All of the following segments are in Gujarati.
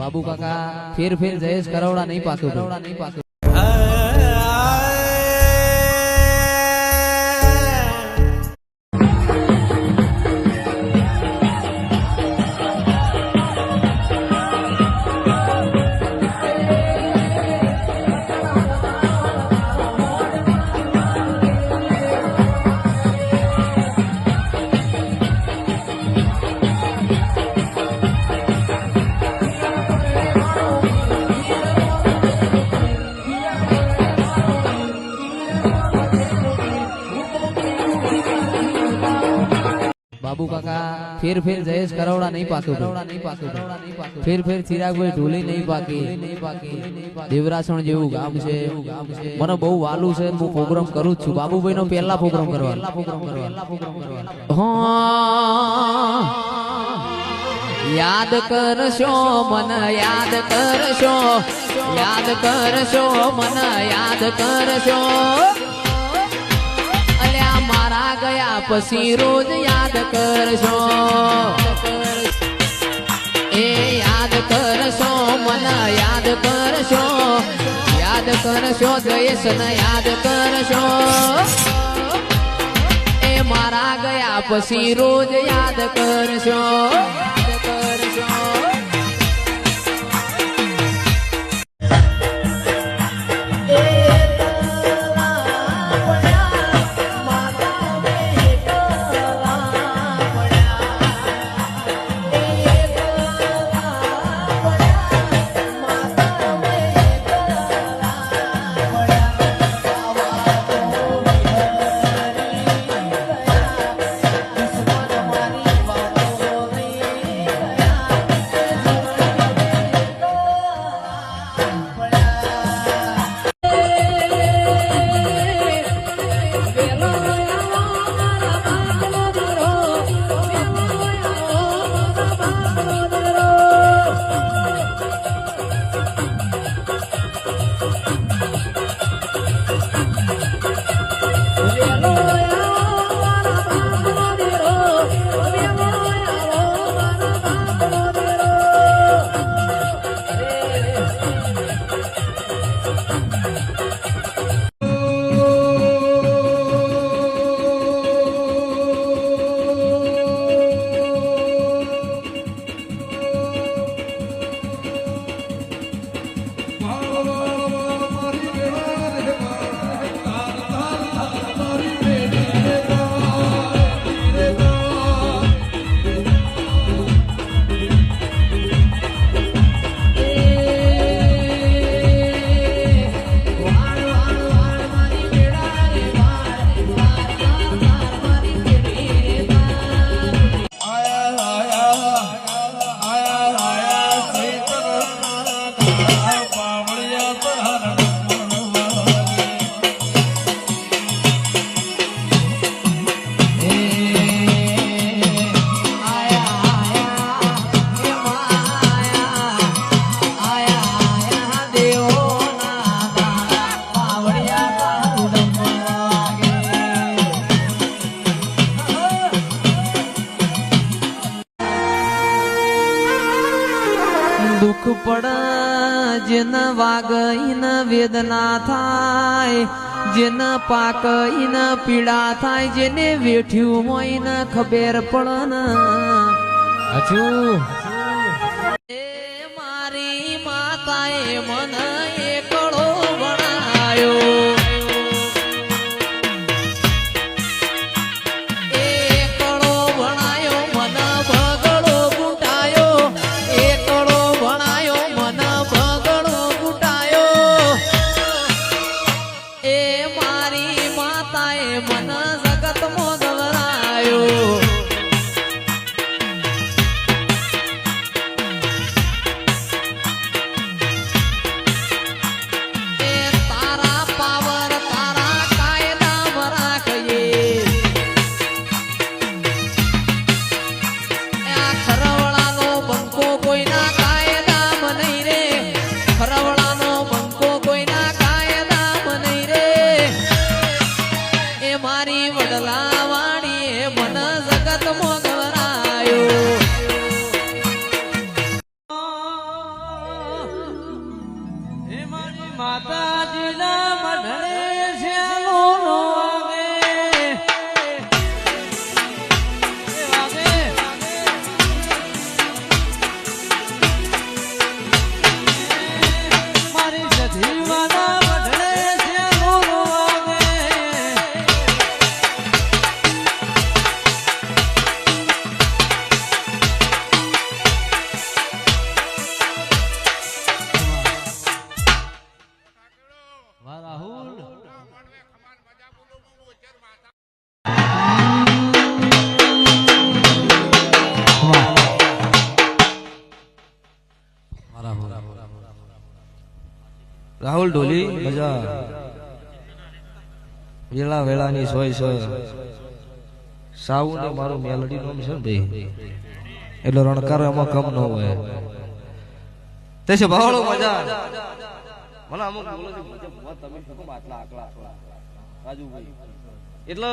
बाबू काका फिर जयेश करवड़ा नहीं पाके बाबू काका फिर जयेश करवड़ा नहीं पाके फिर चिराग भाई ढोली नहीं पाकी देवरासण जेवुं गाम छे मने बहु वालू छे हूँ प्रोग्राम करूं छुं बाबू भाई नो पहला प्रोग्राम करवा याद करशो मन याद करशो मन याद करशो मारा गया पसी रोज याद करशो ए याद करशो मन याद करशो जयेश न याद करशो ए मारा गया पसी रोज याद करशो दुख पड़ा जिन वागईन वेदना थाय जिन पाकईन पीड़ा थाय जेने वेठ्यू मोईन खबर पड़न अचू मारी माताए मन एकड़ो बनायो માતાજીના મઢડે શ્યામોનો મારી સધીવાના મઢડે શ્યામોનો રાહુલ રાહુલ ઢોલી મજા વેળા વેળાની સોય સોય સાવું ને મારું મેલડી નામ છે ને ભાઈ એટલે રણકાર એમાં કમ ન હોય તે છે ભાવળો મજા મને અમુક બોલો છે તમે શું આટલા આકલા રાજુભાઈ એટલે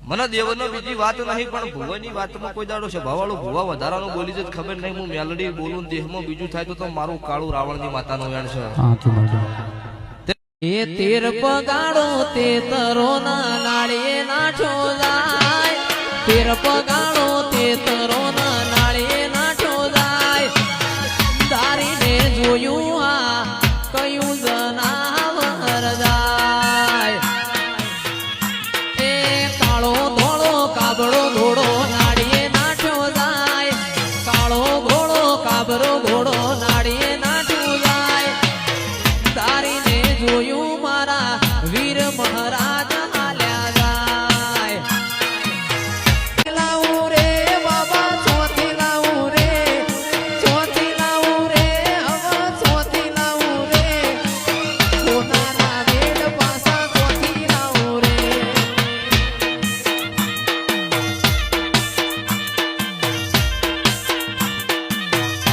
મને દેવનો બીજી વાત નહીં પણ ભુવાની વાતમાં કોઈ દાડો છે ભાવાળો ભુવા વધારાનું બોલી જ ખબર નહીં હું મેલડી બોલું દેહમાં બીજું થાય તો મારું કાળું રાવણની માતાનું વેણ છે એ તેર પગાડો તે તરો ના નાળીએ નાઠો જાય તેર પગાડો તે તરો ના નાળીએ નાઠો જાય તારીને જોયું આ કયું જનાવર જાય એ કાળો ધોળો કાબડો ઘોડો નાળીએ નાઠો જાય કાળો ઘોડો કાબરો ઘોડો નાળીએ નાઠો જાય તારીને જોયું મારા વીર મહારાજ હાલ્યા જાય લાવું રે બાબા ચોથી લાવું રે ચોથી લાવું રે હવે ચોથી લાવું રે સોનાના વેડ પાસા ચોથી લાવું રે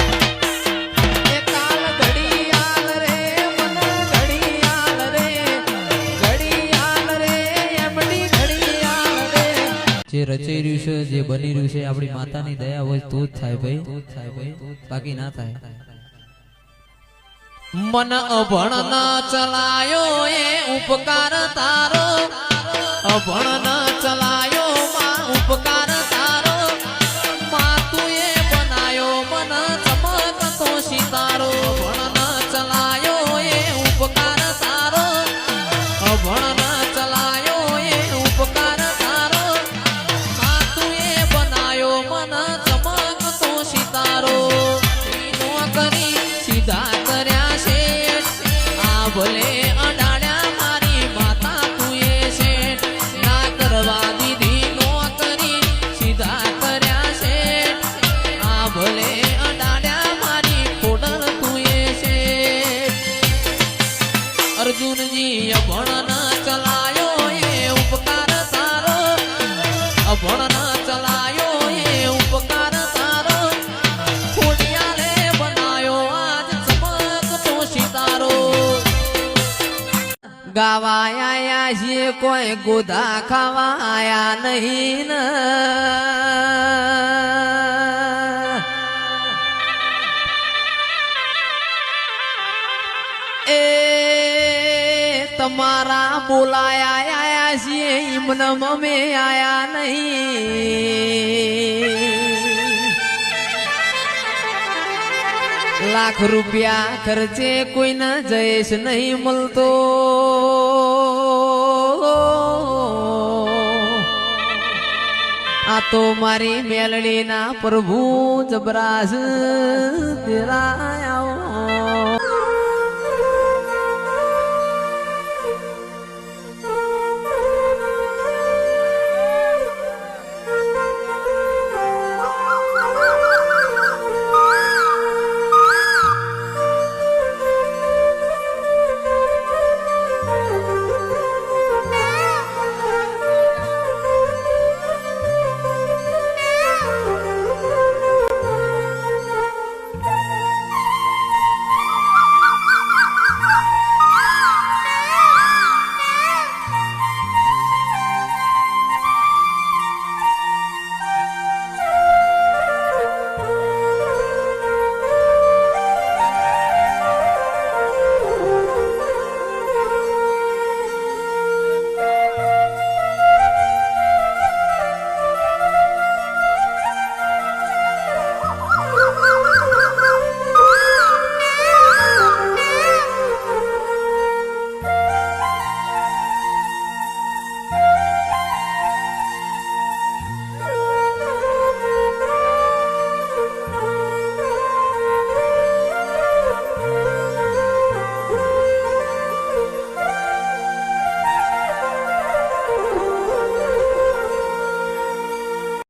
એ કાલ ઘડિયાળ રે મન ઘડિયાળ રે ઘડિયાળ રે એમડી ઘડિયાળ રે જે રચાઈ રહ્યું છે જે બની રહ્યું છે આપણી માતાની દયા હોય તો જ થાય ભાઈ બાકી ના થાય મન અભણ ના ચલાયો એ ઉપકાર તારો અભણ ના ચલાયો માં ઉપકાર તારો માં તું એ બનાયો મન ચમકતો સિતારો અભણ ના ચલાયો એ ઉપકાર તારો અભણ ના ચલાયો એ ઉપકાર તારો માં તું એ બનાયો મન ચમકતો સિતારો નોકરી સીધા કર્યા છે આ ભલે અડાડ્યા મારી માતા તું એ છે ના કરવા દીધી નોકરી સીધા કર્યા છે આ ભલે અડાડ્યા મારી ખોડલ તું એ છે અર્જુનજી અભણ ના ચલાયો એ ઉપકાર તારો અભણ ના ચલાયો એ ઉપકાર તારો ખોડિયાલે બનાયો આજ ચમકતો સિતારો ગાવાયા છે કોઈ ગોધા ખાવાયા નહીં ને એ તમારા બોલાયા આયા છીએ ઈમને મમે આયા નહીં લાખ રૂપિયા ખર્ચે કોઈને જયેશ નહીં મળતો આ તો મારી મેલડીના પ્રભુ જબરાજ તેરા